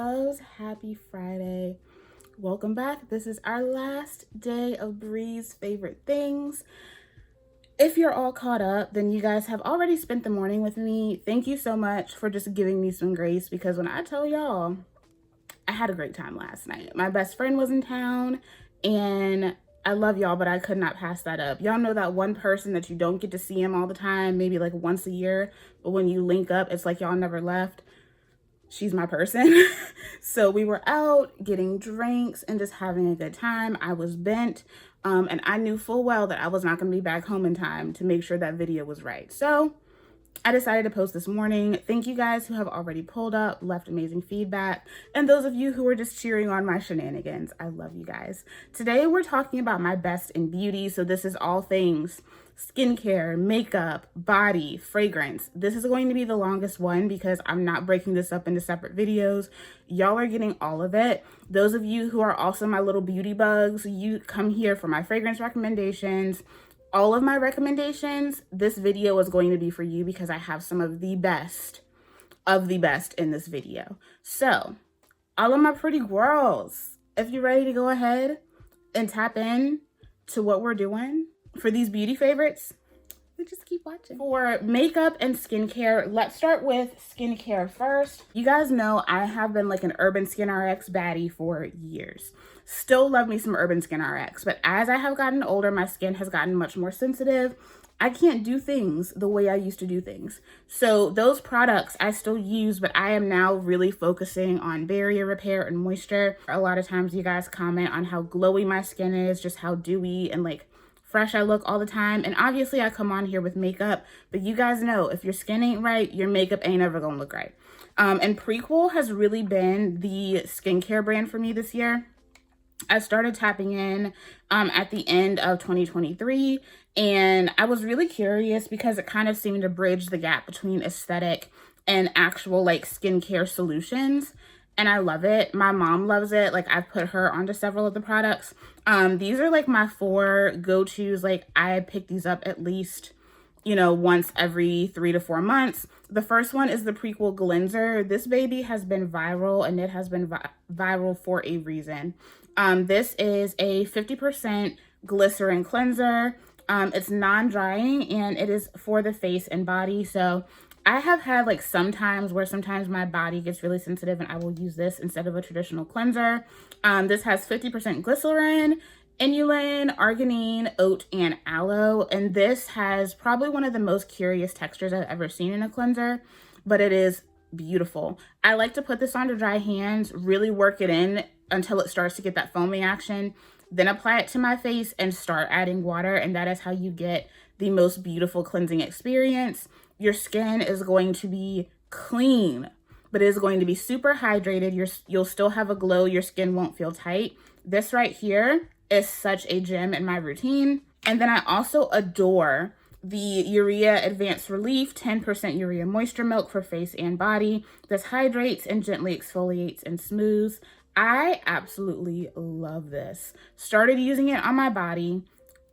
loves, happy Friday. Welcome back. This is our last day of Bree's favorite things. If you're all caught up, then you guys have already spent the morning with me. Thank you so much for just giving me some grace, because when I tell y'all, I had a great time last night. My best friend was in town, and I love y'all, but I could not pass that up. Y'all know that one person that you don't get to see him all the time, maybe like once a year, but when you link up, it's like y'all never left. She's my person. So we were out getting drinks and just having a good time. I was bent, and I knew full well that I was not going to be back home in time to make sure that video was right. So I decided to post this morning. Thank you guys who have already pulled up, left amazing feedback, and those of you who are just cheering on my shenanigans. I love you guys. Today we're talking about my best in beauty. So this is all things skincare, makeup, body, fragrance. This is going to be the longest one because I'm not breaking this up into separate videos. Y'all are getting all of it. Those of you who are also my little beauty bugs, you come here for my fragrance recommendations. All of my recommendations, this video is going to be for you because I have some of the best in this video. So, all of my pretty girls, if you're ready to go ahead and tap in to what we're doing for these beauty favorites, just keep watching. For makeup and skincare, let's start with skincare first. You guys know I have been like an Urban Skin RX baddie for years. Still love me some Urban Skin RX, but as I have gotten older, my skin has gotten much more sensitive. I can't do things the way I used to do things. So those products I still use, but I am now really focusing on barrier repair and moisture. A lot of times you guys comment on how glowy my skin is, just how dewy and like fresh I look all the time. And obviously I come on here with makeup, but you guys know if your skin ain't right, your makeup ain't ever gonna look right. And Prequel has really been the skincare brand for me this year. I started tapping in at the end of 2023, and I was really curious because it kind of seemed to bridge the gap between aesthetic and actual like skincare solutions. And I love it. My mom loves it. Like I've put her onto several of the products. These are like my 4 go-tos. Like I pick these up at least, you know, once every 3 to 4 months. The first one is the Prequel Gleanser. This baby has been viral, and it has been viral for a reason. This is a 50% glycerin cleanser. It's non-drying, and it is for the face and body. So I have had like sometimes my body gets really sensitive and I will use this instead of a traditional cleanser. This has 50% glycerin, inulin, arginine, oat, and aloe. And this has probably one of the most curious textures I've ever seen in a cleanser, but it is beautiful. I like to put this onto dry hands, really work it in until it starts to get that foaming action, then apply it to my face and start adding water. And that is how you get the most beautiful cleansing experience. Your skin is going to be clean, but it is going to be super hydrated. You'll still have a glow. Your skin won't feel tight. This right here is such a gem in my routine. And then I also adore the Urea Advanced Relief 10% Urea Moisture Milk for face and body. This hydrates and gently exfoliates and smooths. I absolutely love this. Started using it on my body.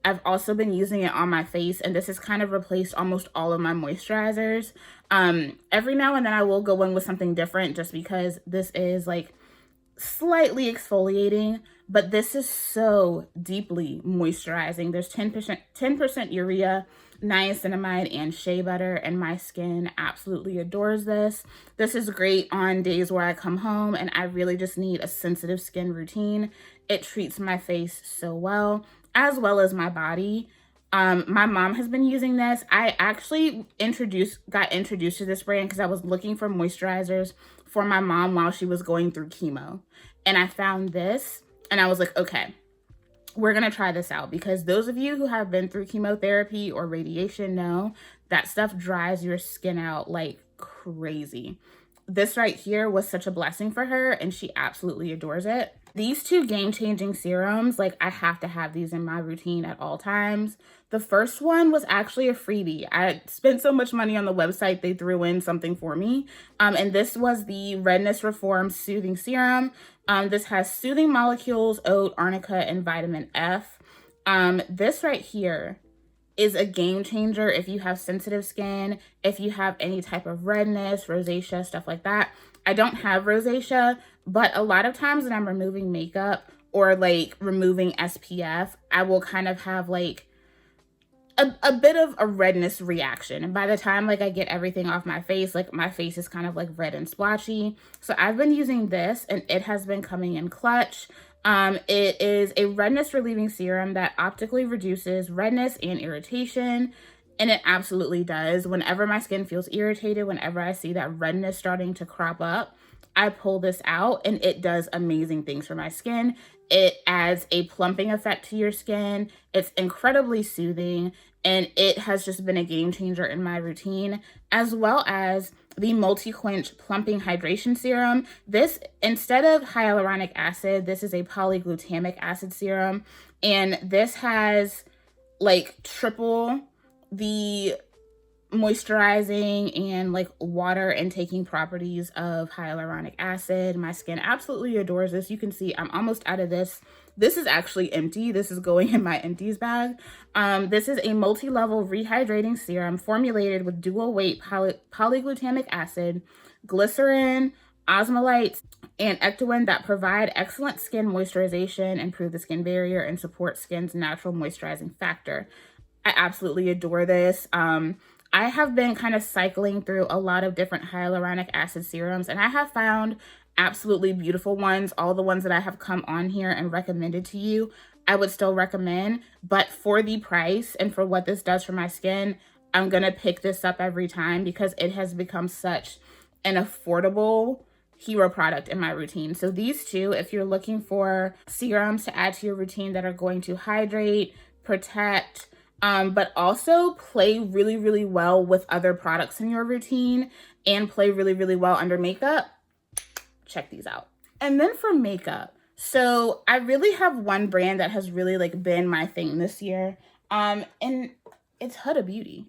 I've also been using it on my face, and this has kind of replaced almost all of my moisturizers. Every now and then I will go in with something different just because this is like slightly exfoliating, but this is so deeply moisturizing. There's 10% urea, niacinamide, and shea butter, and my skin absolutely adores this. This is great on days where I come home and I really just need a sensitive skin routine. It treats my face so well as my body. My mom has been using this. I actually got introduced to this brand because I was looking for moisturizers for my mom while she was going through chemo. And I found this and I was like, okay, we're gonna try this out, because those of you who have been through chemotherapy or radiation know that stuff dries your skin out like crazy. This right here was such a blessing for her, and she absolutely adores it. These 2 game-changing serums, like I have to have these in my routine at all times. The first one was actually a freebie. I spent so much money on the website, they threw in something for me. And this was the Redness Reform Soothing Serum. This has soothing molecules, oat, arnica, and vitamin F. This right here is a game changer if you have sensitive skin, if you have any type of redness, rosacea, stuff like that. I don't have rosacea, but a lot of times when I'm removing makeup or like removing SPF, I will kind of have like a bit of a redness reaction. And by the time like I get everything off my face, like my face is kind of like red and splotchy. So I've been using this and it has been coming in clutch. It is a redness relieving serum that optically reduces redness and irritation. And it absolutely does. Whenever my skin feels irritated, whenever I see that redness starting to crop up, I pull this out and it does amazing things for my skin. It adds a plumping effect to your skin. It's incredibly soothing and it has just been a game changer in my routine, as well as the Multi-Quench Plumping Hydration Serum. This, instead of hyaluronic acid, this is a polyglutamic acid serum. And this has like triple the moisturizing and like water intaking properties of hyaluronic acid. My skin absolutely adores this. You can see I'm almost out of this. This is actually empty. This is going in my empties bag. This is a multi-level rehydrating serum formulated with dual weight polyglutamic acid, glycerin, osmolytes, and ectoin that provide excellent skin moisturization, improve the skin barrier, and support skin's natural moisturizing factor. I absolutely adore this. I have been kind of cycling through a lot of different hyaluronic acid serums, and I have found absolutely beautiful ones. All the ones that I have come on here and recommended to you, I would still recommend. But for the price and for what this does for my skin, I'm going to pick this up every time because it has become such an affordable hero product in my routine. So these two, if you're looking for serums to add to your routine that are going to hydrate, protect, but also play really, really well with other products in your routine and play really, really well under makeup, check these out. And then for makeup, so I really have one brand that has really like been my thing this year, and it's Huda Beauty.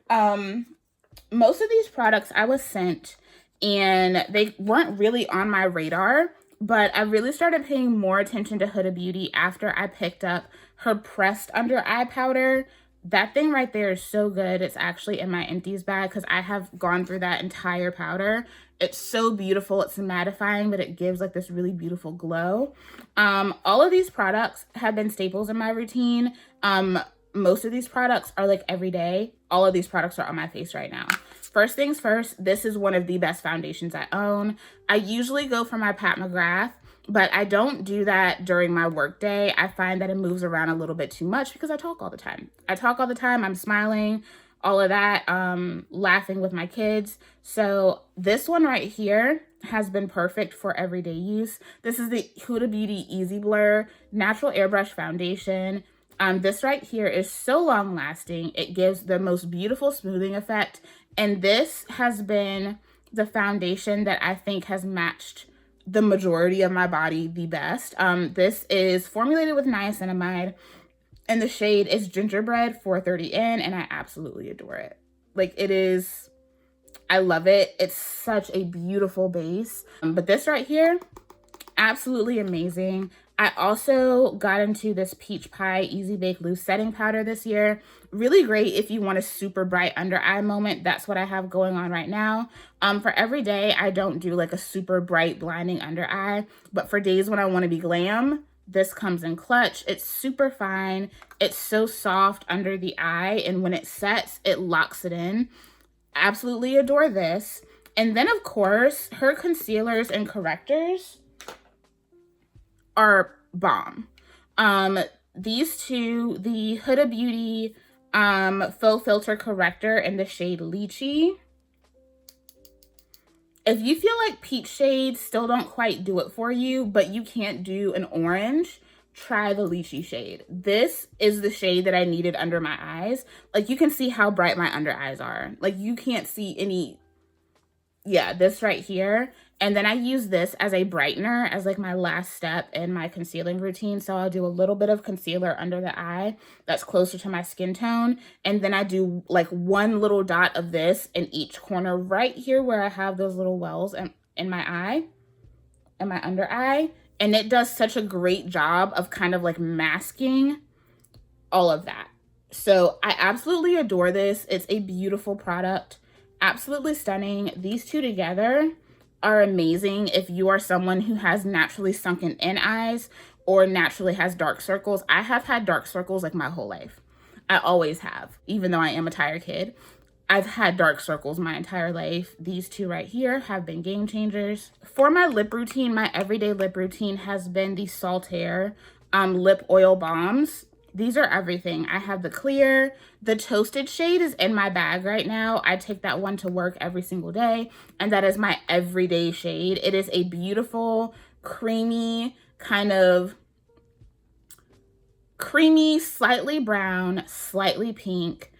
Most of these products I was sent and they weren't really on my radar, but I really started paying more attention to Huda Beauty after I picked up her pressed under eye powder. That thing right there is so good. It's actually in my empties bag because I have gone through that entire powder. It's so beautiful. It's mattifying, but it gives like this really beautiful glow. All of these products have been staples in my routine. Most of these products are like every day. All of these products are on my face right now. First things first, this is one of the best foundations I own. I usually go for my Pat McGrath, but I don't do that during my work day. I find that it moves around a little bit too much because I talk all the time. I'm smiling, all of that, laughing with my kids. So this one right here has been perfect for everyday use. This is the Huda Beauty Easy Blur Natural Airbrush Foundation. This right here is so long lasting. It gives the most beautiful smoothing effect. And this has been the foundation that I think has matched the majority of my body the best. This is formulated with niacinamide and the shade is Gingerbread 430N and I absolutely adore it. Like it is, I love it. It's such a beautiful base. But this right here, absolutely amazing. I also got into this Peach Pie Easy Bake Loose Setting Powder this year. Really great if you want a super bright under eye moment. That's what I have going on right now. For every day, I don't do like a super bright blinding under eye, but for days when I want to be glam, this comes in clutch. It's super fine. It's so soft under the eye, and when it sets, it locks it in. Absolutely adore this. And then of course, her concealers and correctors are bomb. These two, the Huda Beauty Faux Filter Corrector in the shade Lychee. If you feel like peach shades still don't quite do it for you, but you can't do an orange, try the Lychee shade. This is the shade that I needed under my eyes. Like you can see how bright my under eyes are. Like you can't see any, yeah, this right here. And then I use this as a brightener as like my last step in my concealing routine. So I'll do a little bit of concealer under the eye that's closer to my skin tone. And then I do like one little dot of this in each corner right here where I have those little wells in my eye, in my under eye. And it does such a great job of kind of like masking all of that. So I absolutely adore this. It's a beautiful product. Absolutely stunning. These two together are amazing if you are someone who has naturally sunken in eyes or naturally has dark circles. I have had dark circles like my whole life. I always have, even though I am a tired kid. I've had dark circles my entire life. These two right here have been game changers. For my lip routine, my everyday lip routine has been the Saltaire lip oil balms. These are everything. I have the clear, the toasted shade is in my bag right now. I take that one to work every single day, and that is my everyday shade. It is a beautiful, creamy, kind of creamy, slightly brown, slightly pink,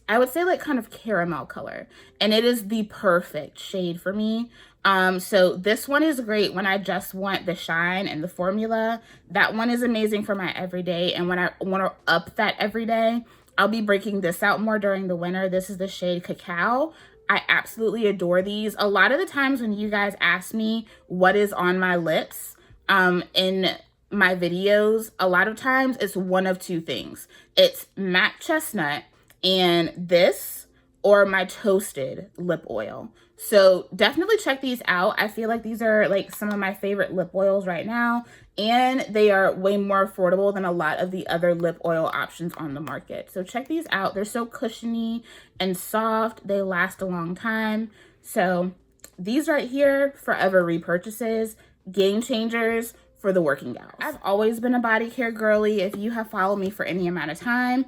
I would say like kind of caramel color, and it is the perfect shade for me. So this one is great when I just want the shine and the formula. That one is amazing for my everyday, and when I want to up that everyday, I'll be breaking this out more during the winter. This is the shade Cacao. I absolutely adore these. A lot of the times when you guys ask me what is on my lips in my videos, a lot of times it's one of two things. It's matte chestnut and this, or my toasted lip oil. So definitely check these out. I feel like these are like some of my favorite lip oils right now, and they are way more affordable than a lot of the other lip oil options on the market. So check these out. They're so cushiony and soft. They last a long time. So these right here, forever repurchases, game changers for the working gals. I've always been a body care girly. If you have followed me for any amount of time,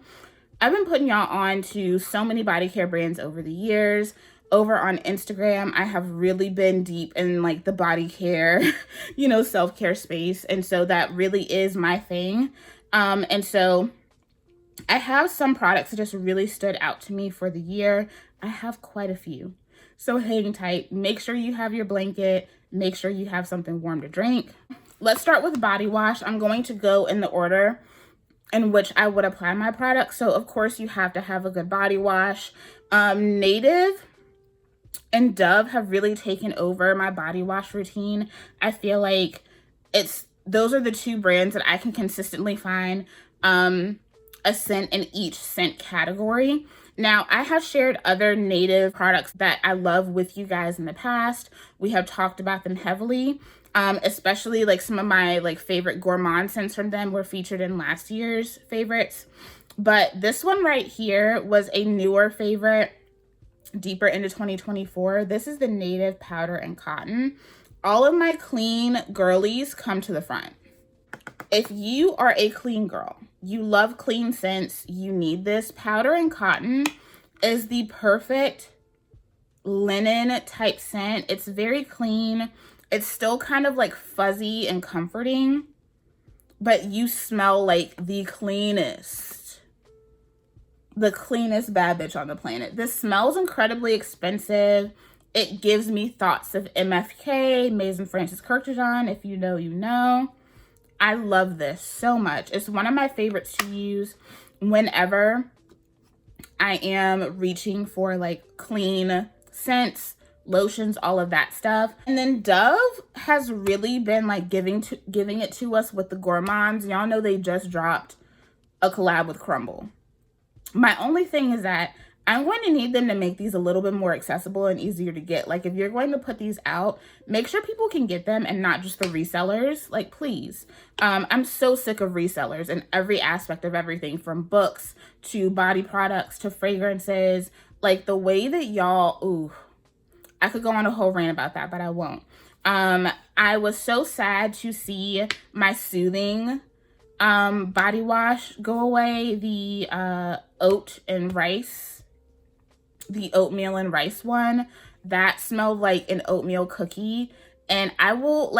I've been putting y'all on to so many body care brands over the years. Over on Instagram, I have really been deep in like the body care, you know, self-care space. And so that really is my thing. And so I have some products that just really stood out to me for the year. I have quite a few. So hang tight. Make sure you have your blanket. Make sure you have something warm to drink. Let's start with body wash. I'm going to go in the order in which I would apply my product. So of course you have to have a good body wash. Native and Dove have really taken over my body wash routine. I feel like those are the two brands that I can consistently find a scent in each scent category. Now, I have shared other Native products that I love with you guys in the past. We have talked about them heavily. Especially like some of my like favorite gourmand scents from them were featured in last year's favorites. But this one right here was a newer favorite, deeper into 2024. This is the Native Powder and Cotton. All of my clean girlies come to the front. If you are a clean girl, you love clean scents, you need this. Powder and Cotton is the perfect linen type scent. It's very clean. It's still kind of like fuzzy and comforting, but you smell like the cleanest bad bitch on the planet. This smells incredibly expensive. It gives me thoughts of MFK, Maison Francis Kurkdjian. If you know, you know. I love this so much. It's one of my favorites to use whenever I am reaching for like clean scents, lotions, all of that stuff. And then Dove has really been like giving it to us with the gourmands. Y'all know they just dropped a collab with Crumble. My only thing is that I'm going to need them to make these a little bit more accessible and easier to get. Like if you're going to put these out, make sure people can get them and not just the resellers. Like please. I'm so sick of resellers in every aspect of everything, from books to body products to fragrances. Like the way that y'all, ooh, I could go on a whole rant about that, but I won't. I was so sad to see my Soothing body wash go away. The oatmeal and rice one that smelled like an oatmeal cookie, and I will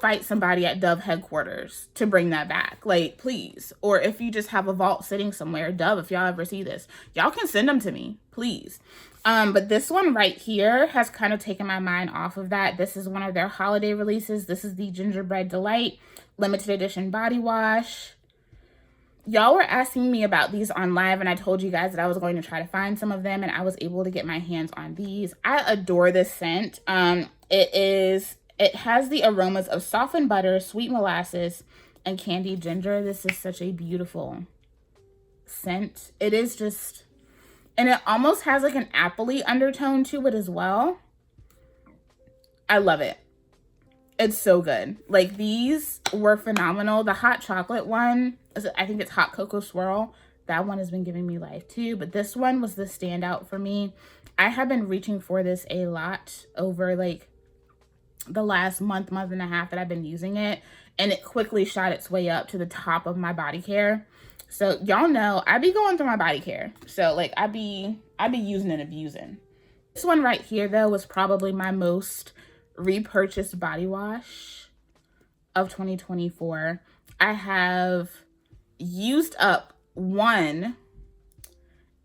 fight somebody at Dove headquarters to bring that back, like please. Or if you just have a vault sitting somewhere, Dove, if y'all ever see this, y'all can send them to me, please. But this one right here has kind of taken my mind off of that. This is one of their holiday releases. This is the Gingerbread Delight limited edition body wash. Y'all were asking me about these on live, and I told you guys that I was going to try to find some of them, and I was able to get my hands on these. I adore this scent. It has the aromas of softened butter, sweet molasses, and candied ginger. This is such a beautiful scent. It is just, And it almost has like an appley undertone to it as well. I love it. It's so good. Like, these were phenomenal. The hot chocolate one, I think it's hot cocoa swirl. That one has been giving me life too. But this one was the standout for me. I have been reaching for this a lot over like the last month and a half that I've been using it. And it quickly shot its way up to the top of my body care. So y'all know I be going through my body care. So like I be using and abusing. This one right here though was probably my most repurchased body wash of 2024. I have used up one,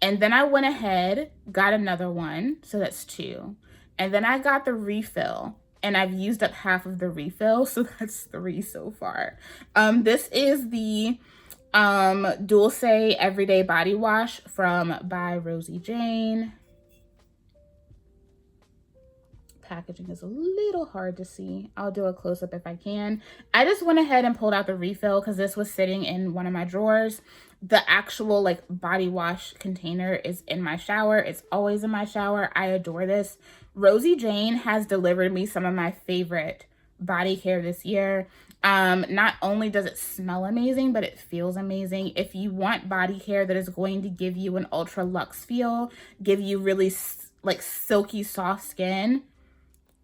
and then I went ahead, got another one, so that's 2. And then I got the refill, and I've used up half of the refill, so that's 3 so far. This is the Dulce Everyday Body Wash by Rosie Jane. Packaging is a little hard to see. I'll do a close-up if I can. I just went ahead and pulled out the refill because this was sitting in one of my drawers. The actual like body wash container is in my shower. It's always in my shower. I adore this. Rosie Jane has delivered me some of my favorite body care this year. Not only does it smell amazing, but it feels amazing. If you want body care that is going to give you an ultra luxe feel, give you really like silky soft skin,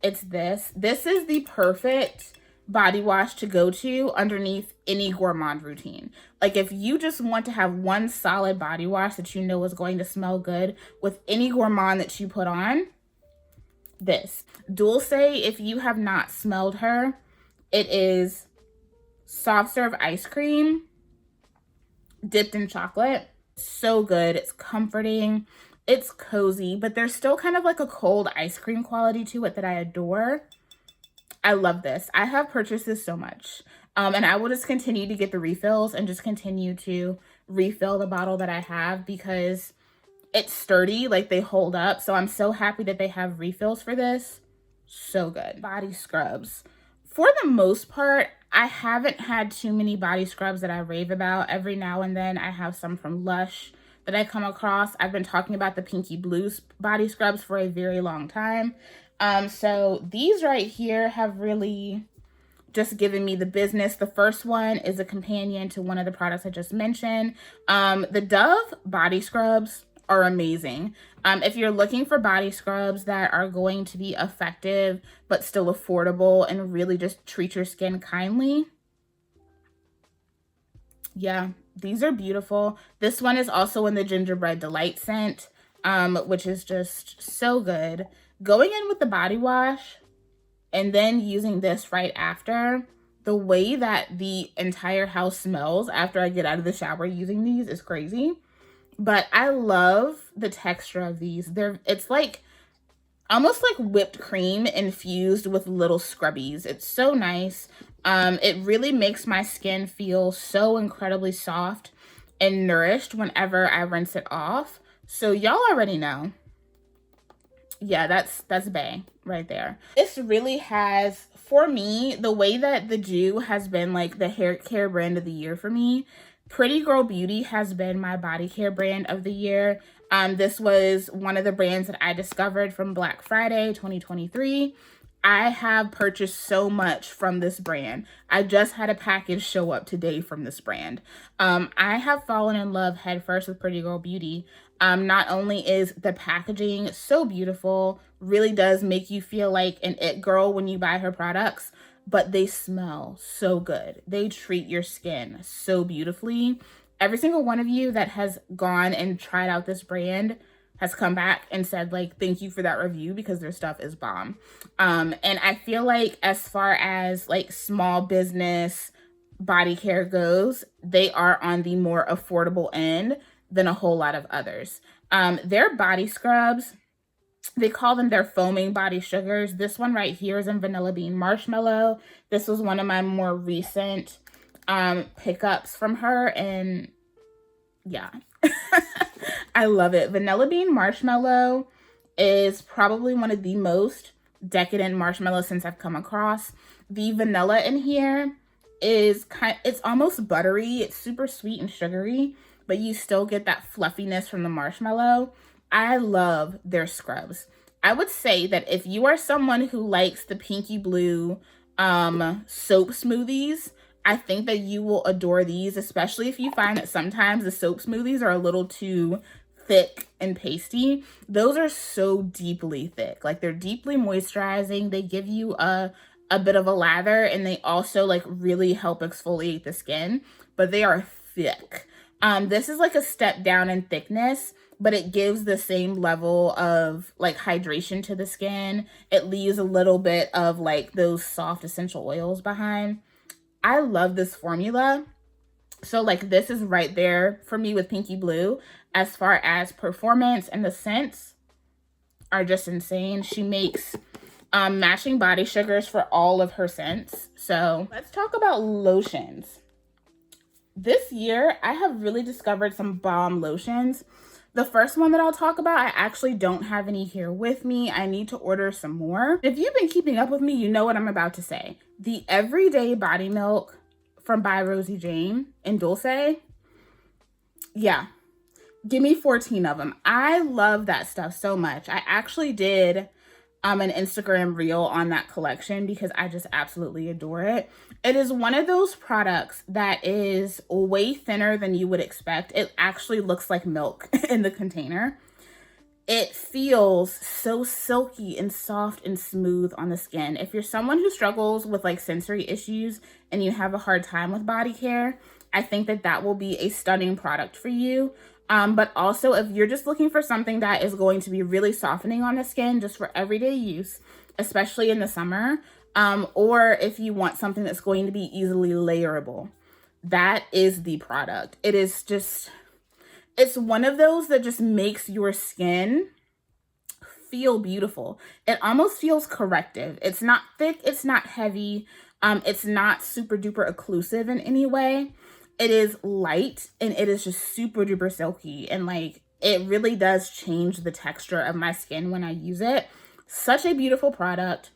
it's this. This is the perfect body wash to go to underneath any gourmand routine. Like if you just want to have one solid body wash that you know is going to smell good with any gourmand that you put on, this. Dulce, if you have not smelled her, it is soft serve ice cream dipped in chocolate. So good. It's comforting. It's cozy, but there's still kind of like a cold ice cream quality to it that I adore. I love this. I have purchased this so much. And I will just continue to get the refills and just continue to refill the bottle that I have because it's sturdy, like they hold up. So I'm so happy that they have refills for this. So good. Body scrubs. For the most part, I haven't had too many body scrubs that I rave about. Every now and then I have some from Lush that I come across. I've been talking about the Pinky Blue body scrubs for a very long time. So these right here have really just given me the business. The first one is a companion to one of the products I just mentioned. The Dove body scrubs are amazing. If you're looking for body scrubs that are going to be effective but still affordable and really just treat your skin kindly, yeah, these are beautiful. This one is also in the Gingerbread Delight scent, which is just so good. Going in with the body wash and then using this right after, the way that the entire house smells after I get out of the shower using these is crazy. But I love the texture of these. It's like almost like whipped cream infused with little scrubbies. It's so nice. It really makes my skin feel so incredibly soft and nourished whenever I rinse it off. So y'all already know. Yeah, that's bae right there. This really has, for me, the way that the Dew has been like the hair care brand of the year for me, Prty Girl Beauty has been my body care brand of the year. This was one of the brands that I discovered from Black Friday 2023. I have purchased so much from this brand. I just had a package show up today from this brand. I have fallen in love headfirst with Prty Girl Beauty. Not only is the packaging so beautiful, really does make you feel like an it girl when you buy her products, but they smell so good. They treat your skin so beautifully. Every single one of you that has gone and tried out this brand has come back and said, like, thank you for that review because their stuff is bomb. And I feel like as far as like small business body care goes, they are on the more affordable end than a whole lot of others. Their body scrubs, they call them their foaming body sugars. This one right here is in Vanilla Bean Marshmallow. This was one of my more recent pickups from her, and yeah, I love it. Vanilla Bean Marshmallow is probably one of the most decadent marshmallow scents I've come across. The vanilla in here is it's almost buttery. It's super sweet and sugary, but you still get that fluffiness from the marshmallow. I love their scrubs. I would say that if you are someone who likes the pinky blue soap smoothies, I think that you will adore these, especially if you find that sometimes the soap smoothies are a little too thick and pasty. Those are so deeply thick. Like, they're deeply moisturizing. They give you a bit of a lather, and they also like really help exfoliate the skin, but they are thick. This is like a step down in thickness, but it gives the same level of like hydration to the skin. It leaves a little bit of like those soft essential oils behind. I love this formula. So like this is right there for me with Pinky Blue as far as performance, and the scents are just insane. She makes matching body sugars for all of her scents. So let's talk about lotions. This year, I have really discovered some bomb lotions. The first one that I'll talk about, I actually don't have any here with me. I need to order some more. If you've been keeping up with me, you know what I'm about to say. The Everyday Body Milk from by Rosie Jane and Dulce. Yeah, give me 14 of them. I love that stuff so much. I actually did an Instagram reel on that collection because I just absolutely adore it. It is one of those products that is way thinner than you would expect. It actually looks like milk in the container. It feels so silky and soft and smooth on the skin. If you're someone who struggles with like sensory issues and you have a hard time with body care, I think that that will be a stunning product for you. But also if you're just looking for something that is going to be really softening on the skin just for everyday use, especially in the summer, or if you want something that's going to be easily layerable, that is the product. It is just, it's one of those that just makes your skin feel beautiful. It almost feels corrective. It's not thick, it's not heavy, it's not super duper occlusive in any way. It is light and it is just super duper silky, and like it really does change the texture of my skin when I use it. Such a beautiful product,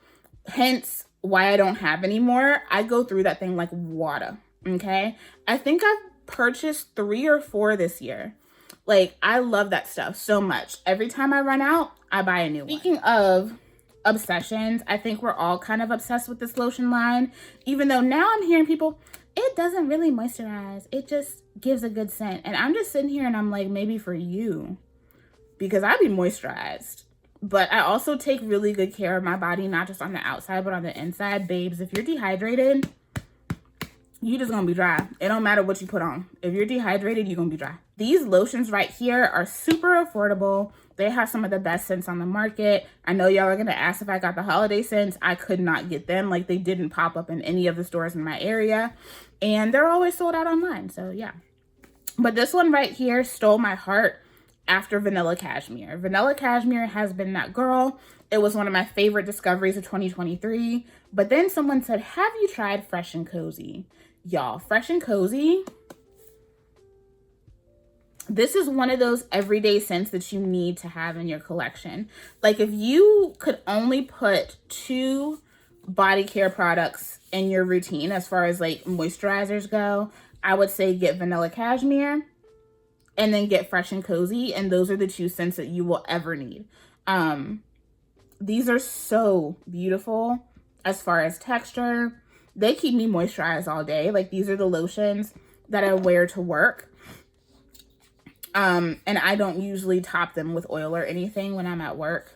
hence why I don't have any more. I go through that thing like water, okay? I think I've purchased 3 or 4 this year. Like, I love that stuff so much. Every time I run out, I buy a new one. Speaking of obsessions, I think we're all kind of obsessed with this lotion line, even though now I'm hearing people, it doesn't really moisturize. It just gives a good scent. And I'm just sitting here and I'm like, maybe for you, because I be moisturized. But I also take really good care of my body, not just on the outside, but on the inside. Babes, if you're dehydrated, you just gonna be dry. It don't matter what you put on. If you're dehydrated, you're gonna be dry. These lotions right here are super affordable. They have some of the best scents on the market. I know y'all are gonna ask if I got the holiday scents. I could not get them. Like, they didn't pop up in any of the stores in my area. And they're always sold out online, so yeah. But this one right here stole my heart after Vanilla Cashmere. Vanilla Cashmere has been that girl. It was one of my favorite discoveries of 2023. But then someone said, have you tried Fresh and Cozy? Y'all, Fresh and Cozy, this is one of those everyday scents that you need to have in your collection. Like, if you could only put 2 body care products in your routine as far as like moisturizers go, I would say get Vanilla Cashmere and then get Fresh and Cozy, and those are the 2 scents that you will ever need. These are so beautiful as far as texture. They keep me moisturized all day. Like, these are the lotions that I wear to work. And I don't usually top them with oil or anything when I'm at work.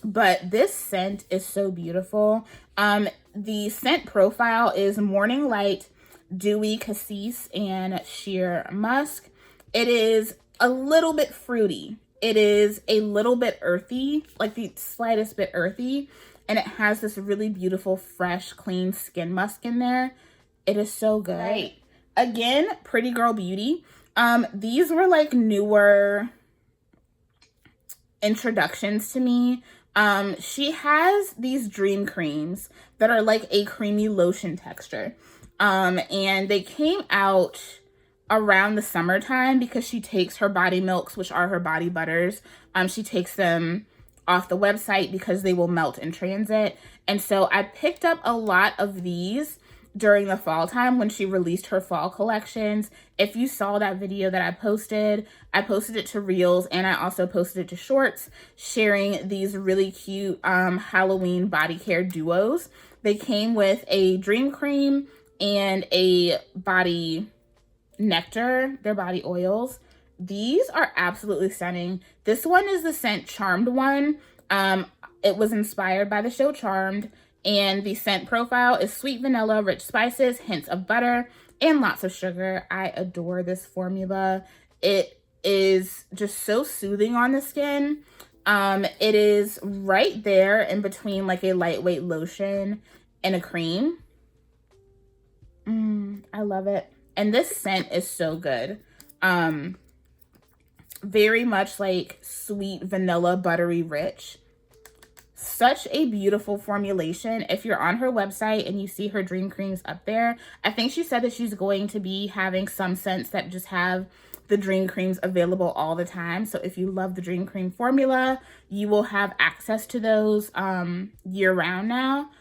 But this scent is so beautiful. The scent profile is Morning Light, Dewy Cassis, and Sheer Musk. It is a little bit fruity. It is a little bit earthy, like the slightest bit earthy. And it has this really beautiful, fresh, clean skin musk in there. It is so good. Right. Again, Pretty Girl Beauty. These were like newer introductions to me. She has these dream creams that are like a creamy lotion texture. And they came out around the summertime because she takes her body milks, which are her body butters. She takes them off the website because they will melt in transit. And so I picked up a lot of these during the fall time when she released her fall collections. If you saw that video that I posted it to Reels, and I also posted it to Shorts, sharing these really cute Halloween body care duos. They came with a Dream Cream and a body nectar, their body oils. These are absolutely stunning. This one is the scent Charmed one. It was inspired by the show Charmed, and the scent profile is sweet vanilla, rich spices, hints of butter, and lots of sugar. I adore this formula. It is just so soothing on the skin. It is right there in between like a lightweight lotion and a cream. I love it. And this scent is so good. Very much like sweet vanilla, buttery rich. Such a beautiful formulation. If you're on her website and you see her Dream Creams up there, I think she said that she's going to be having some scents that just have the Dream Creams available all the time. So if you love the Dream Cream formula, you will have access to those year round now.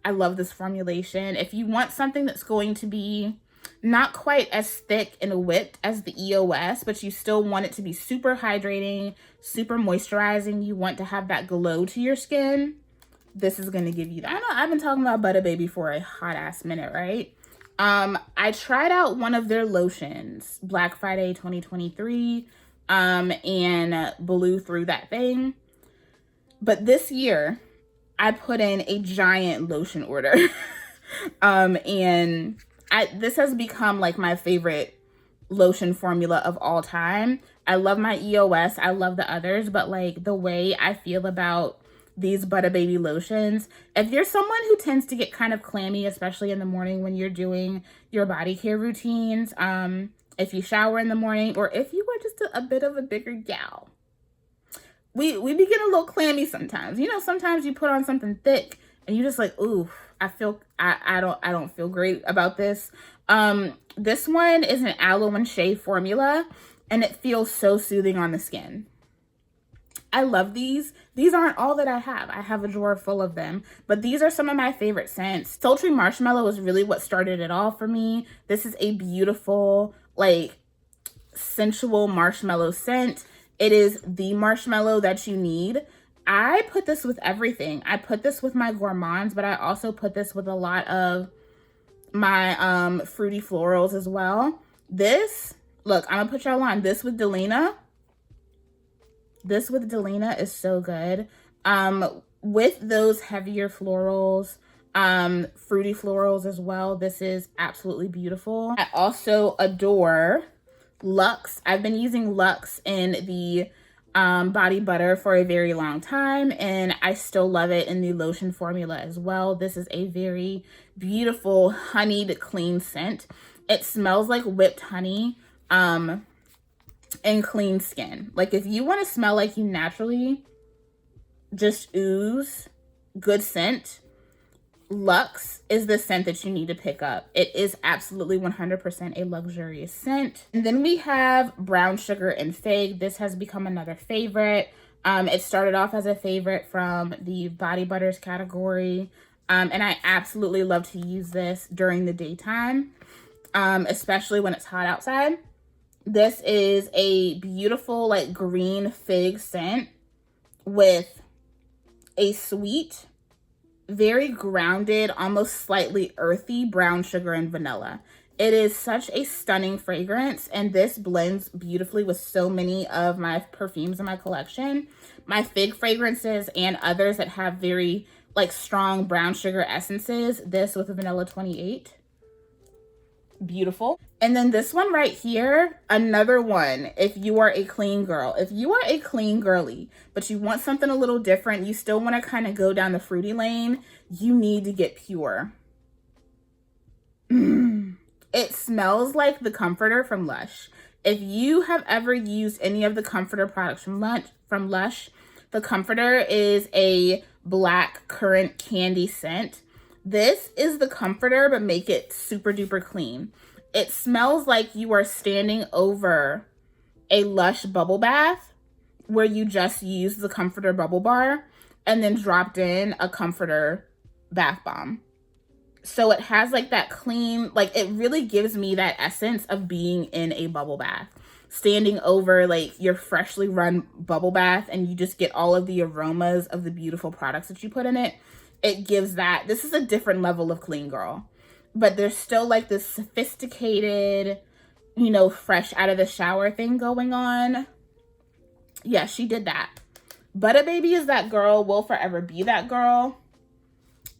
I love this formulation. If you want something that's going to be not quite as thick and whipped as the EOS, but you still want it to be super hydrating, super moisturizing, you want to have that glow to your skin, this is going to give you that. I know I've been talking about Butter Baby for a hot ass minute, right? I tried out one of their lotions, Black Friday 2023, and blew through that thing. But this year, I put in a giant lotion order. And this has become like my favorite lotion formula of all time. I love my EOS. I love the others, but like the way I feel about these Butter Baby lotions, if you're someone who tends to get kind of clammy, especially in the morning when you're doing your body care routines, if you shower in the morning, or if you are just a bit of a bigger gal, we be getting a little clammy sometimes. You know, sometimes you put on something thick and you just like, ooh, I don't feel great about this. This one is an aloe and shea formula, and it feels so soothing on the skin. I love these. These aren't all that I have. I have a drawer full of them, but these are some of my favorite scents. Sultry Marshmallow is really what started it all for me. This is a beautiful, like, sensual marshmallow scent. It is the marshmallow that you need. I put this with everything. I put this with my gourmands, but I also put this with a lot of my fruity florals as well. This, look, I'm gonna put y'all on this with Delina. This with Delina is so good. With those heavier florals, fruity florals as well, this is absolutely beautiful. I also adore Luxe. I've been using Luxe in the body butter for a very long time, and I still love it in the lotion formula as well. This is a very beautiful honeyed clean scent. It smells like whipped honey and clean skin. Like if you want to smell like you naturally just ooze good scent, Luxe is the scent that you need to pick up. It is absolutely 100% a luxurious scent. And then we have Brown Sugar and Fig. This has become another favorite. It started off as a favorite from the body butters category. And I absolutely love to use this during the daytime, especially when it's hot outside. This is a beautiful like green fig scent with a sweet, very grounded, almost slightly earthy brown sugar and vanilla. It is such a stunning fragrance, and this blends beautifully with so many of my perfumes in my collection. My fig fragrances and others that have very like strong brown sugar essences. This with a vanilla 28. Beautiful. And then this one right here, another one, if you are a clean girl, if you are a clean girly, but you want something a little different, you still want to kind of go down the fruity lane, you need to get Pure. It smells like the Comforter from Lush. If you have ever used any of the Comforter products from Lush, the Comforter is a black currant candy scent. This is the Comforter, but make it super duper clean. It smells like you are standing over a Lush bubble bath where you just used the Comforter bubble bar and then dropped in a Comforter bath bomb. So it has like that clean, like it really gives me that essence of being in a bubble bath. Standing over like your freshly run bubble bath and you just get all of the aromas of the beautiful products that you put in it. It gives that. This is a different level of clean, girl. But there's still like this sophisticated, you know, fresh out of the shower thing going on. Yeah, she did that. Butter Baby is that girl, will forever be that girl.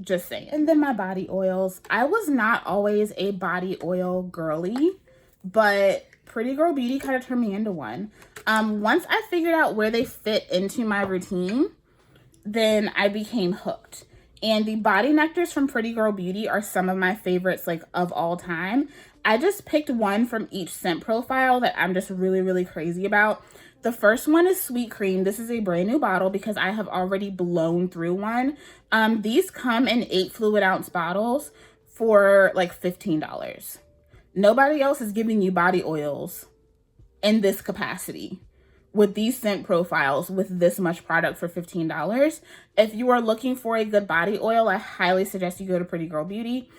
Just saying. And then my body oils. I was not always a body oil girly, but Pretty Girl Beauty kind of turned me into one. Once I figured out where they fit into my routine, then I became hooked. And the body nectars from Pretty Girl Beauty are some of my favorites, like, of all time. I just picked one from each scent profile that I'm just really, really crazy about. The first one is Sweet Cream. This is a brand new bottle because I have already blown through one. These come in 8 fluid ounce bottles for like $15. Nobody else is giving you body oils in this capacity with these scent profiles with this much product for $15. If you are looking for a good body oil, I highly suggest you go to Pretty Girl Beauty.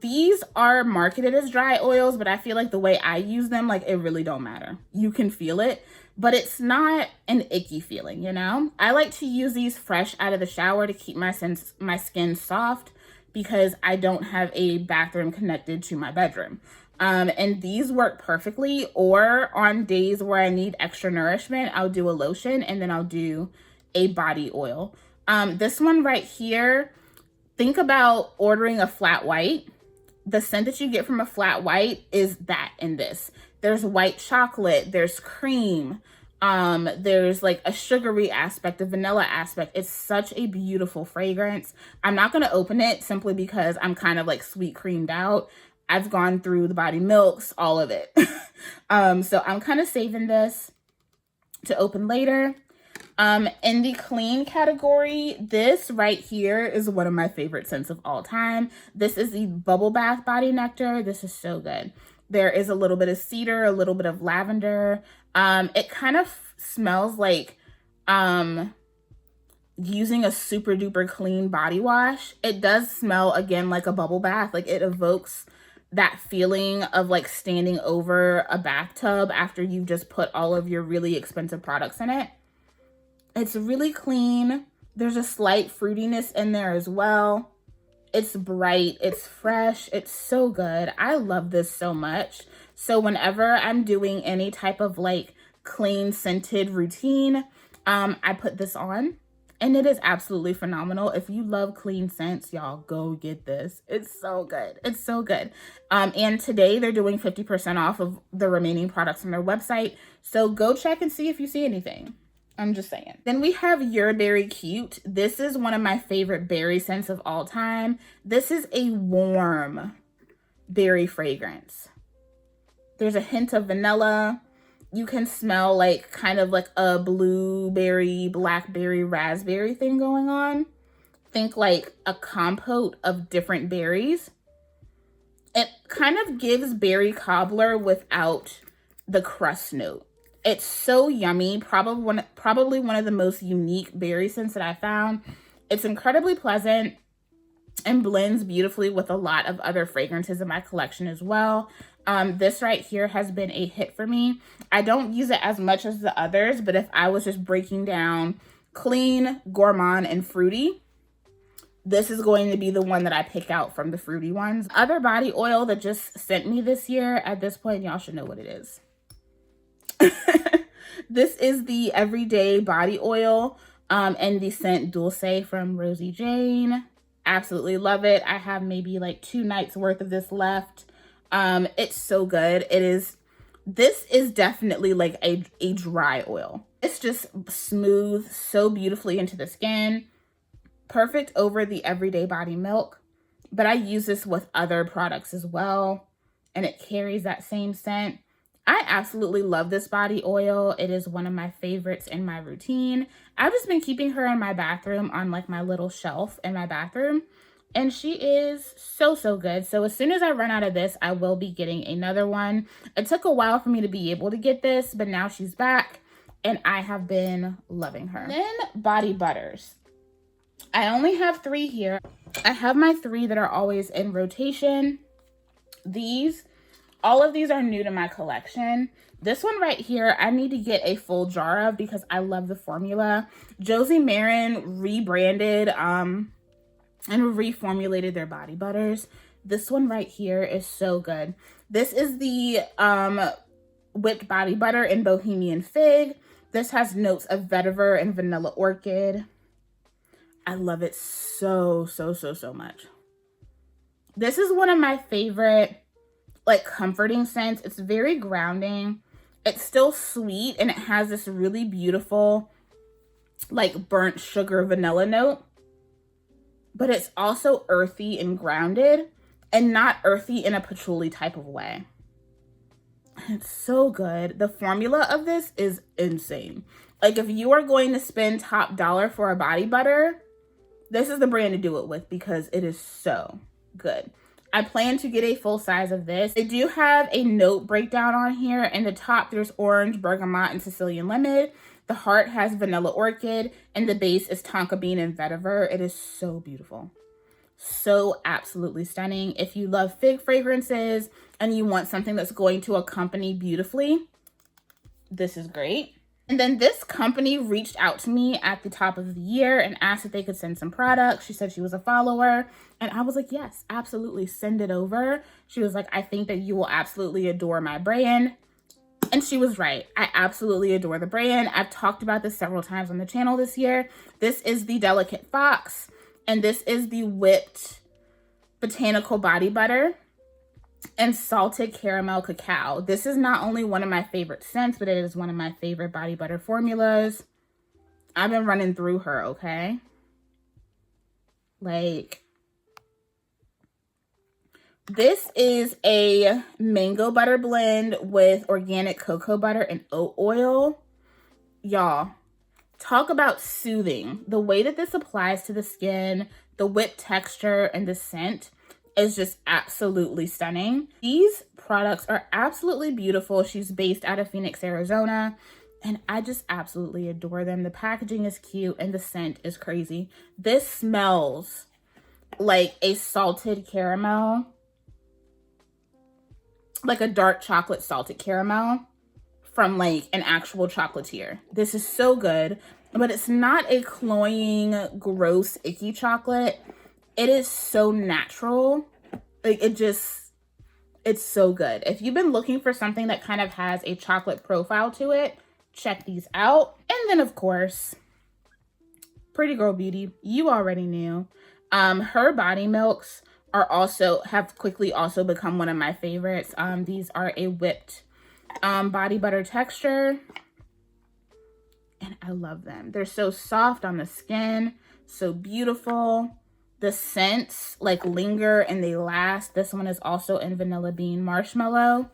These are marketed as dry oils, but I feel like the way I use them, like, it really don't matter. You can feel it, but it's not an icky feeling, you know? I like to use these fresh out of the shower to keep my skin soft because I don't have a bathroom connected to my bedroom. And these work perfectly, or on days where I need extra nourishment, I'll do a lotion and then I'll do a body oil. This one right here, think about ordering a flat white. The scent that you get from a flat white is that in this. There's white chocolate, there's cream, there's like a sugary aspect, a vanilla aspect. It's such a beautiful fragrance. I'm not going to open it simply because I'm kind of like sweet creamed out. I've gone through the body milks, all of it. So I'm kind of saving this to open later. In the clean category, this right here is one of my favorite scents of all time. This is the Bubble Bath Body Nectar. This is so good. There is a little bit of cedar, a little bit of lavender. It kind of smells like using a super duper clean body wash. It does smell, again, like a bubble bath. Like, it evokes that feeling of like standing over a bathtub after you've just put all of your really expensive products in it. It's really clean. There's a slight fruitiness in there as well. It's bright. It's fresh. It's so good. I love this so much. So whenever I'm doing any type of like clean scented routine, I put this on and it is absolutely phenomenal. If you love clean scents, y'all, go get this. It's so good. It's so good. And today they're doing 50% off of the remaining products on their website. So go check and see if you see anything. I'm just saying. Then we have You're Berry Cute. This is one of my favorite berry scents of all time. This is a warm berry fragrance. There's a hint of vanilla. You can smell like kind of like a blueberry, blackberry, raspberry thing going on. Think like a compote of different berries. It kind of gives berry cobbler without the crust note. It's so yummy. Probably one of the most unique berry scents that I found. It's incredibly pleasant and blends beautifully with a lot of other fragrances in my collection as well. This right here has been a hit for me. I don't use it as much as the others, but if I was just breaking down clean, gourmand, and fruity, this is going to be the one that I pick out from the fruity ones. Other body oil that just sent me this year, at this point, y'all should know what it is. This is the Everyday Body Oil and the scent Dulce from Rosie Jane. Absolutely love it. I have maybe like 2 nights worth of this left. It's so good. This is definitely like a dry oil. It's just smooth so beautifully into the skin. Perfect over the Everyday Body Milk. But I use this with other products as well, and it carries that same scent. I absolutely love this body oil. It is one of my favorites in my routine. I've just been keeping her in my bathroom on like my little shelf in my bathroom. And she is so, so good. So as soon as I run out of this, I will be getting another one. It took a while for me to be able to get this, but now she's back and I have been loving her. Then body butters. I only have 3 here. I have my 3 that are always in rotation. All of these are new to my collection. This one right here, I need to get a full jar of because I love the formula. Josie Maran rebranded and reformulated their body butters. This one right here is so good. This is the whipped body butter in Bohemian Fig. This has notes of vetiver and vanilla orchid. I love it so much. This is one of my favorite, like, comforting scents. It's very grounding. It's still sweet, and it has this really beautiful, like, burnt sugar vanilla note. But it's also earthy and grounded, and not earthy in a patchouli type of way. It's so good. The formula of this is insane. Like, if you are going to spend top dollar for a body butter, this is the brand to do it with because it is so good. I plan to get a full size of this. They do have a note breakdown on here. In the top, there's orange, bergamot, and Sicilian lemon. The heart has vanilla orchid, and the base is tonka bean and vetiver. It is so beautiful. So absolutely stunning. If you love fig fragrances and you want something that's going to accompany beautifully, this is great. And then this company reached out to me at the top of the year and asked if they could send some products. She said she was a follower. And I was like, yes, absolutely, send it over. She was like, I think that you will absolutely adore my brand. And she was right. I absolutely adore the brand. I've talked about this several times on the channel this year. This is the Delicate Fox. And this is the whipped botanical body butter and salted caramel cacao. This is not only one of my favorite scents, but it is one of my favorite body butter formulas. I've been running through her, okay? Like, this is a mango butter blend with organic cocoa butter and oat oil. Y'all, talk about soothing. The way that this applies to the skin, the whipped texture, and the scent is just absolutely stunning. These products are absolutely beautiful. She's based out of Phoenix, Arizona, and I just absolutely adore them. The packaging is cute and the scent is crazy. This smells like a salted caramel, like a dark chocolate salted caramel from like an actual chocolatier. This is so good, but it's not a cloying, gross, icky chocolate. It is so natural. Like, it's so good. If you've been looking for something that kind of has a chocolate profile to it, check these out. And then, of course, Pretty Girl Beauty, you already knew. Her body milks have quickly also become one of my favorites. These are a whipped body butter texture, and I love them. They're so soft on the skin, so beautiful. The scents like linger and they last. This one is also in vanilla bean marshmallow,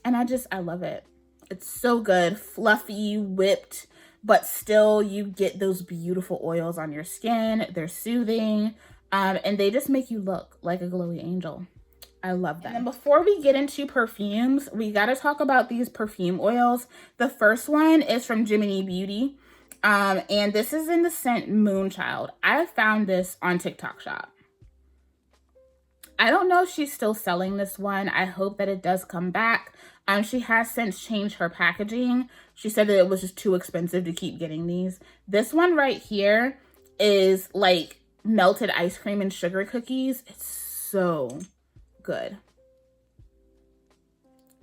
and I love it. It's so good, fluffy, whipped, but still you get those beautiful oils on your skin. They're soothing, and they just make you look like a glowy angel. I love them. And then before we get into perfumes, we got to talk about these perfume oils. The first one is from Jiminy Beauty. And this is in the scent Moonchild. I found this on TikTok Shop. I don't know if she's still selling this one. I hope that it does come back. She has since changed her packaging. She said that it was just too expensive to keep getting these. This one right here is like melted ice cream and sugar cookies. It's so good.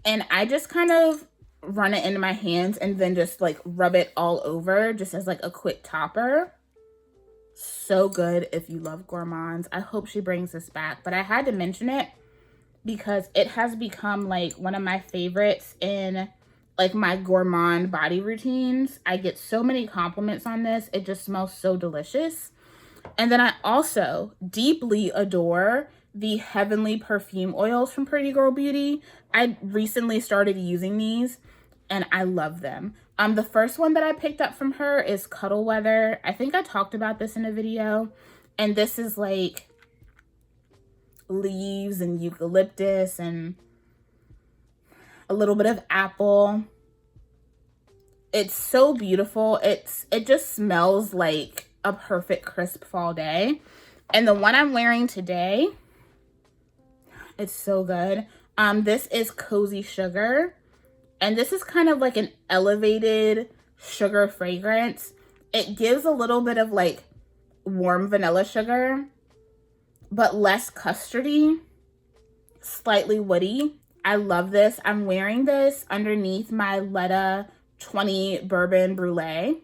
And I just kind of run it into my hands and then just like rub it all over just as like a quick topper. So good if you love gourmands. I hope she brings this back, but I had to mention it because it has become like one of my favorites in like my gourmand body routines. I get so many compliments on this. It just smells so delicious. And then I also deeply adore the Heavenly perfume oils from Pretty Girl Beauty. I recently started using these and I love them. The first one that I picked up from her is Cuddle Weather. I think I talked about this in a video. And this is like leaves and eucalyptus and a little bit of apple. It's so beautiful. It just smells like a perfect crisp fall day. And the one I'm wearing today, it's so good. This is Cozy Sugar. And this is kind of like an elevated sugar fragrance. It gives a little bit of like warm vanilla sugar, but less custardy, slightly woody. I love this. I'm wearing this underneath my Letta 20 Bourbon Brulee.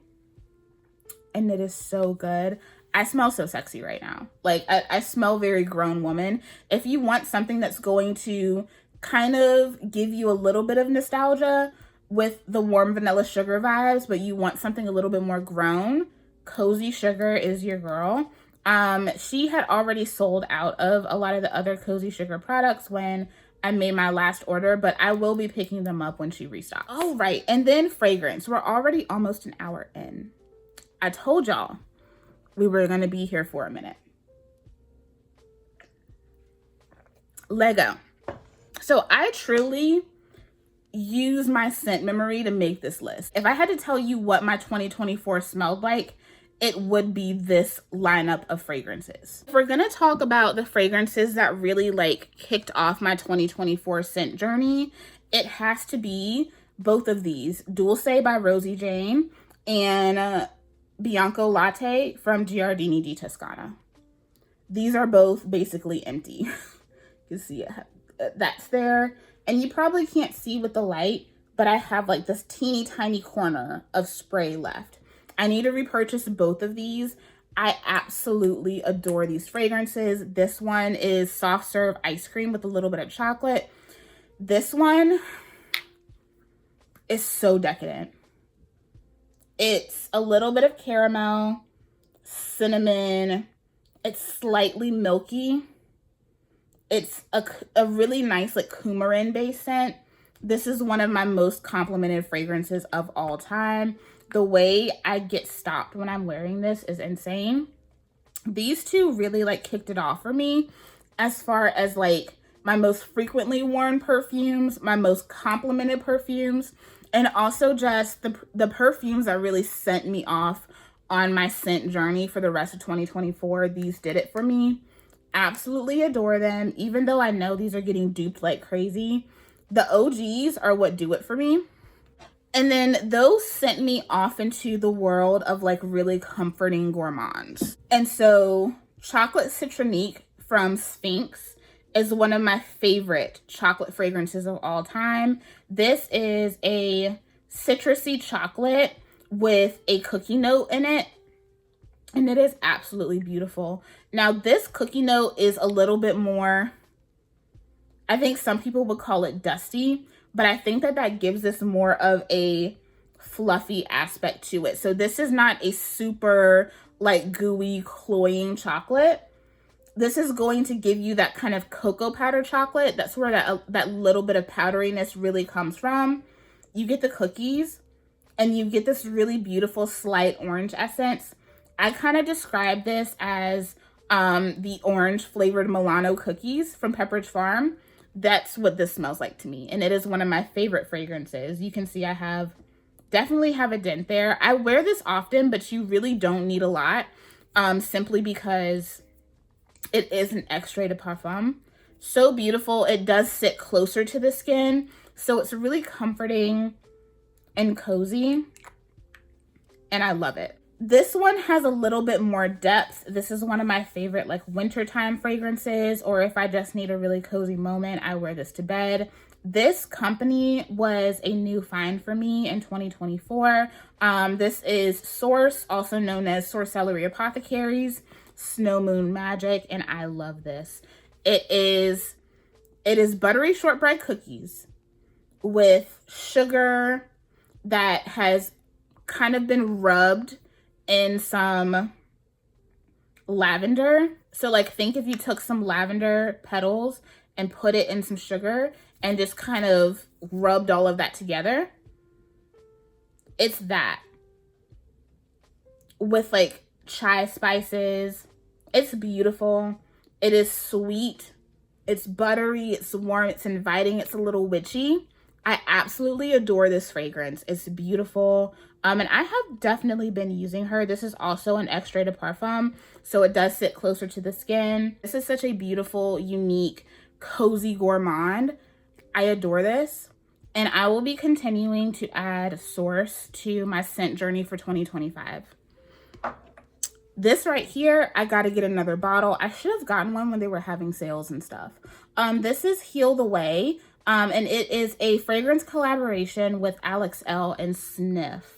And it is so good. I smell so sexy right now. Like, I smell very grown woman. If you want something that's going to kind of give you a little bit of nostalgia with the warm vanilla sugar vibes, but you want something a little bit more grown, Cozy Sugar is your girl. She had already sold out of a lot of the other Cozy Sugar products when I made my last order, but I will be picking them up when she restocks. All right, and then fragrance. We're already almost an hour in. I told y'all we were gonna be here for a minute. Lego. So I truly use my scent memory to make this list. If I had to tell you what my 2024 smelled like, it would be this lineup of fragrances. If we're gonna talk about the fragrances that really like kicked off my 2024 scent journey, it has to be both of these, Dulce by Rosie Jane and Bianco Latte from Giardini di Toscana. These are both basically empty. You can see it, that's there. And you probably can't see with the light, but I have like this teeny tiny corner of spray left. I need to repurchase both of these. I absolutely adore these fragrances. This one is soft serve ice cream with a little bit of chocolate. This one is so decadent. It's a little bit of caramel, cinnamon. It's slightly milky. It's a really nice like coumarin based scent. This is one of my most complimented fragrances of all time. The way I get stopped when I'm wearing this is insane. These two really like kicked it off for me as far as like my most frequently worn perfumes, my most complimented perfumes, and also just the perfumes that really sent me off on my scent journey for the rest of 2024. These did it for me. Absolutely adore them. Even though I know these are getting duped like crazy, the OGs are what do it for me. And then those sent me off into the world of like really comforting gourmands. And so Chocolate Citronique from Sphinx is one of my favorite chocolate fragrances of all time. This is a citrusy chocolate with a cookie note in it. And it is absolutely beautiful. Now this cookie note is a little bit more, I think some people would call it dusty, but I think that gives this more of a fluffy aspect to it. So this is not a super like gooey, cloying chocolate. This is going to give you that kind of cocoa powder chocolate. That's where that little bit of powderiness really comes from. You get the cookies and you get this really beautiful slight orange essence. I kind of describe this as the orange flavored Milano cookies from Pepperidge Farm. That's what this smells like to me. And it is one of my favorite fragrances. You can see I definitely have a dent there. I wear this often, but you really don't need a lot simply because it is an extrait de parfum. So beautiful. It does sit closer to the skin. So it's really comforting and cozy. And I love it. This one has a little bit more depth. This is one of my favorite like wintertime fragrances, or if I just need a really cozy moment, I wear this to bed. This company was a new find for me in 2024. This is Source, also known as Sorcellery Apothecaries, Snow Moon Magic, and I love this. It is buttery shortbread cookies with sugar that has kind of been rubbed in some lavender. So like think if you took some lavender petals and put it in some sugar and just kind of rubbed all of that together. It's that with like chai spices. It's beautiful. It is sweet. It's buttery. It's warm. It's inviting. It's a little witchy. I absolutely adore this fragrance. It's beautiful. And I have definitely been using her. This is also an extrait de parfum, so it does sit closer to the skin. This is such a beautiful, unique, cozy gourmand. I adore this. And I will be continuing to add Source to my scent journey for 2025. This right here, I got to get another bottle. I should have gotten one when they were having sales and stuff. This is Heal the Way. And it is a fragrance collaboration with Alex L and Sniff.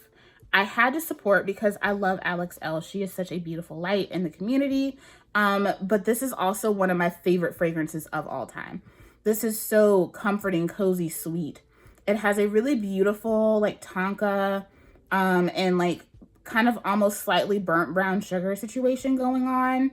I had to support because I love Alex L. She is such a beautiful light in the community. But this is also one of my favorite fragrances of all time. This is so comforting, cozy, sweet. It has a really beautiful like tonka and like kind of almost slightly burnt brown sugar situation going on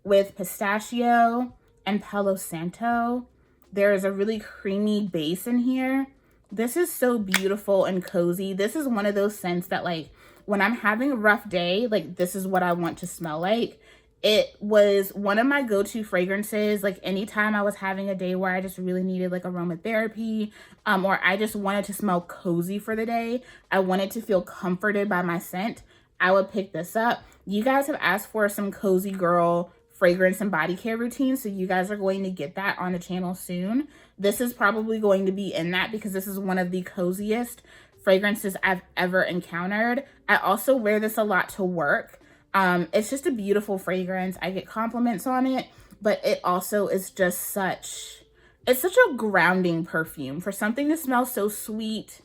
with pistachio and Palo Santo. There is a really creamy base in here. This is so beautiful and cozy. This is one of those scents that like when I'm having a rough day, like this is what I want to smell like. It was one of my go-to fragrances, like anytime I was having a day where I just really needed like aromatherapy, or I just wanted to smell cozy for the day. I wanted to feel comforted by my scent. I would pick this up. You guys have asked for some cozy girl fragrance and body care routines, so you guys are going to get that on the channel soon. This is probably going to be in that because this is one of the coziest fragrances I've ever encountered. I also wear this a lot to work. It's just a beautiful fragrance. I get compliments on it, but it also is just it's such a grounding perfume. For something to smell so sweet,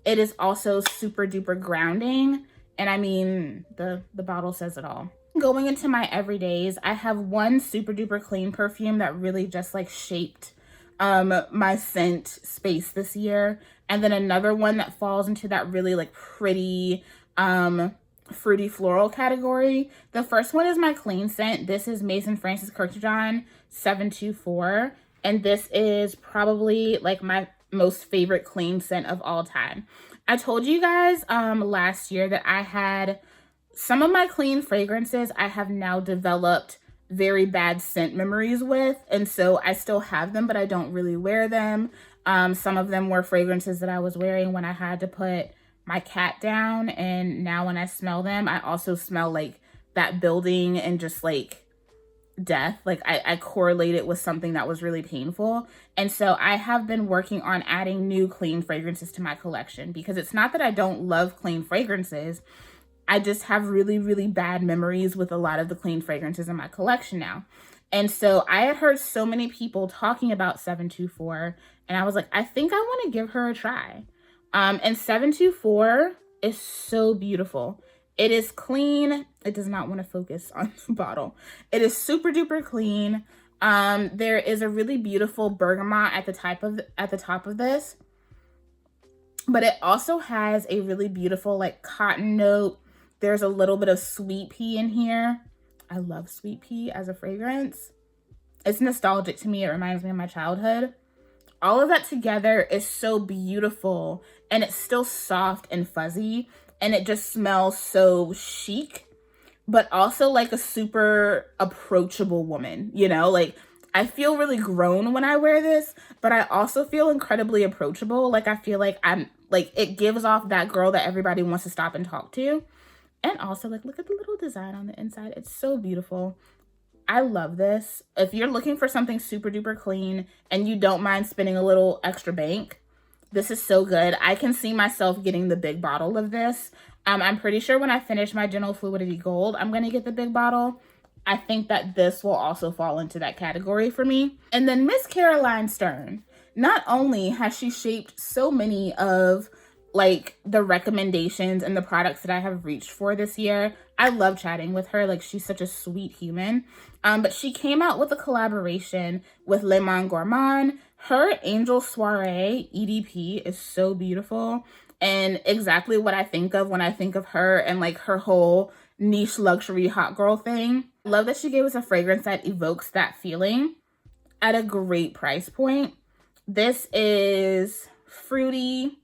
it is also super duper grounding. And I mean, the bottle says it all. Going into my everydays, I have one super duper clean perfume that really just like shaped my scent space this year. And then another one that falls into that really like pretty, fruity floral category. The first one is my clean scent. This is Maison Francis Kurkdjian 724. And this is probably like my most favorite clean scent of all time. I told you guys last year that I had some of my clean fragrances I have now developed very bad scent memories with. And so I still have them, but I don't really wear them. Some of them were fragrances that I was wearing when I had to put my cat down, and now when I smell them, I also smell like that building and just like death. Like I correlate it with something that was really painful. And so I have been working on adding new clean fragrances to my collection, because it's not that I don't love clean fragrances. I just have really, really bad memories with a lot of the clean fragrances in my collection now. And so I had heard so many people talking about 724, and I was like, I think I want to give her a try. And 724 is so beautiful. It is clean. It does not want to focus on the bottle. It is super duper clean. There is a really beautiful bergamot at the top of this, but it also has a really beautiful like cotton note. There's a little bit of sweet pea in here. I love sweet pea as a fragrance. It's nostalgic to me. It reminds me of my childhood. All of that together is so beautiful, and it's still soft and fuzzy, and it just smells so chic, but also like a super approachable woman, you know? Like, I feel really grown when I wear this, but I also feel incredibly approachable. Like, I feel like it gives off that girl that everybody wants to stop and talk to. And also, like, look at the little design on the inside. It's so beautiful. I love this. If you're looking for something super duper clean and you don't mind spending a little extra bank, this is so good. I can see myself getting the big bottle of this. I'm pretty sure when I finish my Gentle Fluidity Gold, I'm going to get the big bottle. I think that this will also fall into that category for me. And then Miss Caroline Stern. Not only has she shaped so many of like the recommendations and the products that I have reached for this year. I love chatting with her. Like, she's such a sweet human. But she came out with a collaboration with Le Monde Gourmand. Her Angel Soiree EDP is so beautiful, and exactly what I think of when I think of her and like her whole niche luxury hot girl thing. I love that she gave us a fragrance that evokes that feeling at a great price point. This is fruity.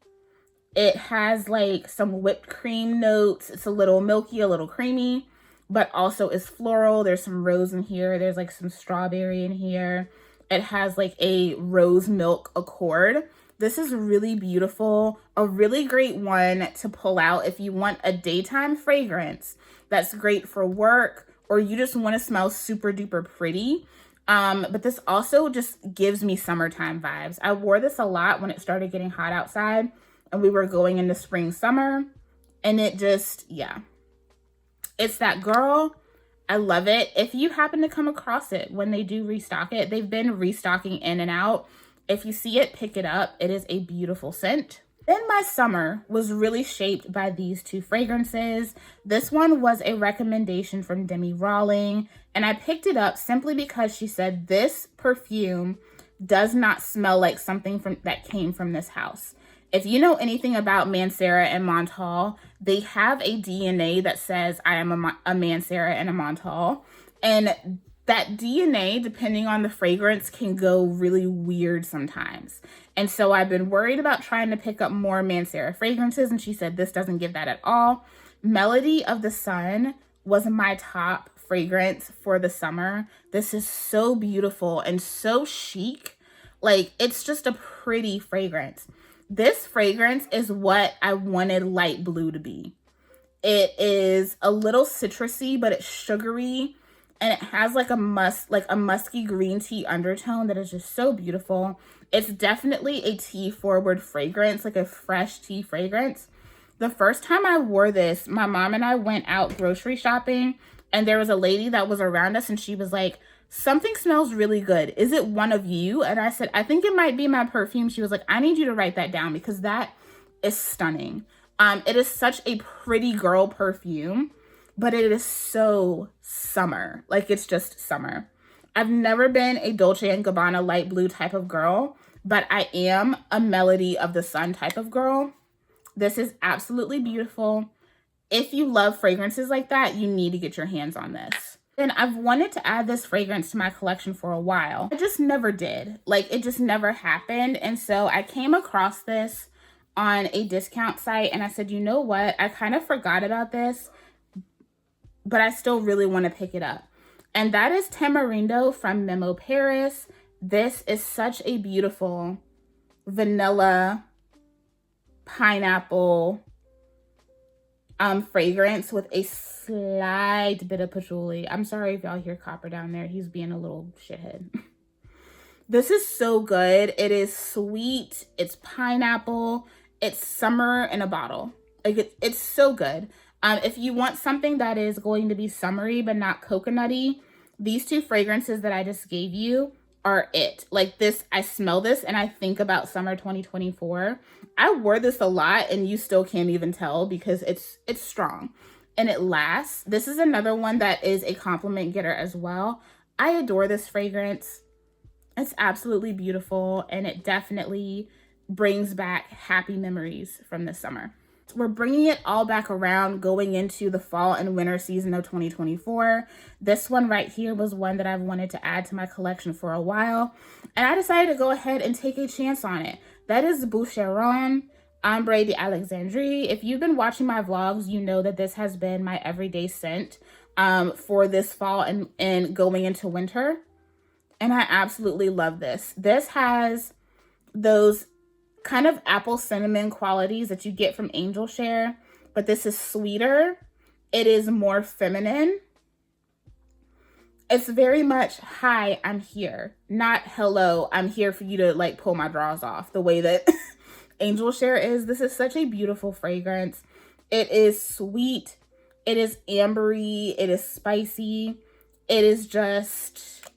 It has like some whipped cream notes. It's a little milky, a little creamy, but also is floral. There's some rose in here. There's like some strawberry in here. It has like a rose milk accord. This is really beautiful, a really great one to pull out if you want a daytime fragrance that's great for work, or you just want to smell super duper pretty. But this also just gives me summertime vibes. I wore this a lot when it started getting hot outside and we were going into spring, summer, and it just, yeah, it's that girl. I love it. If you happen to come across it when they do restock it, they've been restocking in and out. If you see it, pick it up. It is a beautiful scent. Then my summer was really shaped by these two fragrances. This one was a recommendation from Demi Rawling, and I picked it up simply because she said this perfume does not smell like something that came from this house. If you know anything about Mancera and Montal, they have a DNA that says I am a Mancera and a Montal, and that DNA, depending on the fragrance, can go really weird sometimes. And so I've been worried about trying to pick up more Mancera fragrances, and she said this doesn't give that at all. Melody of the Sun was my top fragrance for the summer. This is so beautiful and so chic. Like, it's just a pretty fragrance. This fragrance is what I wanted light blue to be. It is a little citrusy, but it's sugary. And it has like a musky green tea undertone that is just so beautiful. It's definitely a tea forward fragrance, like a fresh tea fragrance. The first time I wore this, my mom and I went out grocery shopping, and there was a lady that was around us, and she was like, something smells really good. Is it one of you? And I said, I think it might be my perfume. She was like, I need you to write that down because that is stunning. It is such a pretty girl perfume, but it is so summer. Like, it's just summer. I've never been a Dolce & Gabbana light blue type of girl, but I am a Melody of the Sun type of girl. This is absolutely beautiful. If you love fragrances like that, you need to get your hands on this. And I've wanted to add this fragrance to my collection for a while. I just never did. Like, it just never happened. And so I came across this on a discount site, and I said, you know what? I kind of forgot about this, but I still really want to pick it up. And that is Tamarindo from Memo Paris. This is such a beautiful vanilla pineapple fragrance with a slight bit of patchouli. I'm sorry if y'all hear Copper down there. He's being a little shithead. This is so good. It is sweet. It's pineapple. It's summer in a bottle. Like, it's so good. If you want something that is going to be summery but not coconutty, these two fragrances that I just gave you are it. Like, this, I smell this and I think about summer 2024. I wore this a lot and you still can't even tell because it's strong and it lasts. This is another one that is a compliment getter as well. I adore this fragrance. It's absolutely beautiful, and it definitely brings back happy memories from this summer. We're bringing it all back around going into the fall and winter season of 2024. This one right here was one that I've wanted to add to my collection for a while, and I decided to go ahead and take a chance on it. That is Boucheron Ombre d'Alexandrie. If you've been watching my vlogs, you know that this has been my everyday scent for this fall and going into winter. And I absolutely love this. This has those kind of apple cinnamon qualities that you get from Angel Share, but this is sweeter. It is more feminine. It's very much, hi, I'm here. Not, hello, I'm here for you to like pull my drawers off, the way that Angel Share is. This is such a beautiful fragrance. It is sweet. It is ambery. It is spicy. It is just...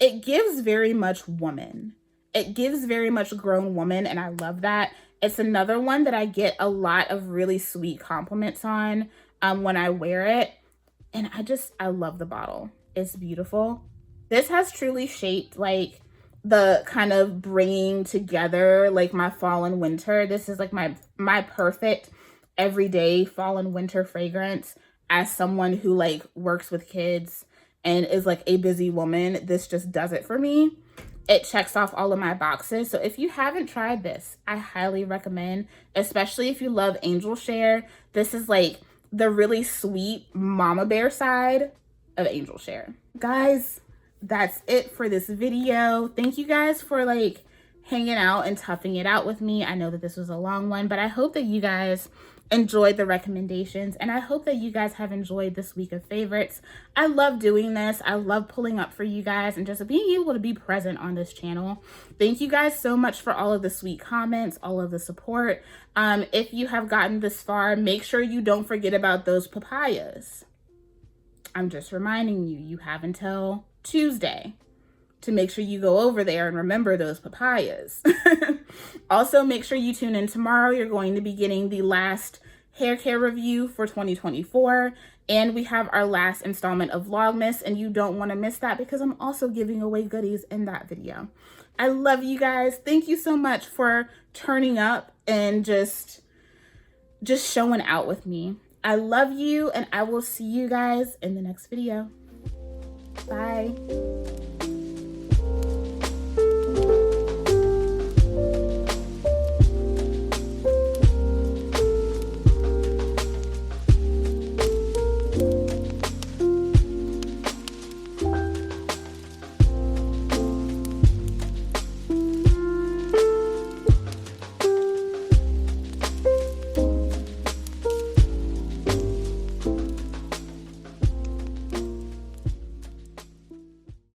it gives very much woman. It gives very much grown woman, and I love that. It's another one that I get a lot of really sweet compliments on when I wear it. And I love the bottle. It's beautiful. This has truly shaped like the kind of bringing together like my fall and winter. This is like my perfect everyday fall and winter fragrance. As someone who like works with kids and is like a busy woman, this just does it for me. It checks off all of my boxes. So if you haven't tried this, I highly recommend, especially if you love Angel Share. This is like the really sweet mama bear side of Angel Share. Guys, that's it for this video. Thank you guys for like hanging out and toughing it out with me. I know that this was a long one, but I hope that you guys enjoyed the recommendations, and I hope that you guys have enjoyed this week of favorites. I love doing this. I love pulling up for you guys and just being able to be present on this channel. Thank you guys so much for all of the sweet comments, all of the support. If you have gotten this far, make sure you don't forget about those papayas. I'm just reminding you, you have until Tuesday to make sure you go over there and remember those papayas. Also, make sure you tune in tomorrow. You're going to be getting the last hair care review for 2024. And we have our last installment of Vlogmas, and you don't want to miss that because I'm also giving away goodies in that video. I love you guys. Thank you so much for turning up and just showing out with me. I love you, and I will see you guys in the next video. Bye.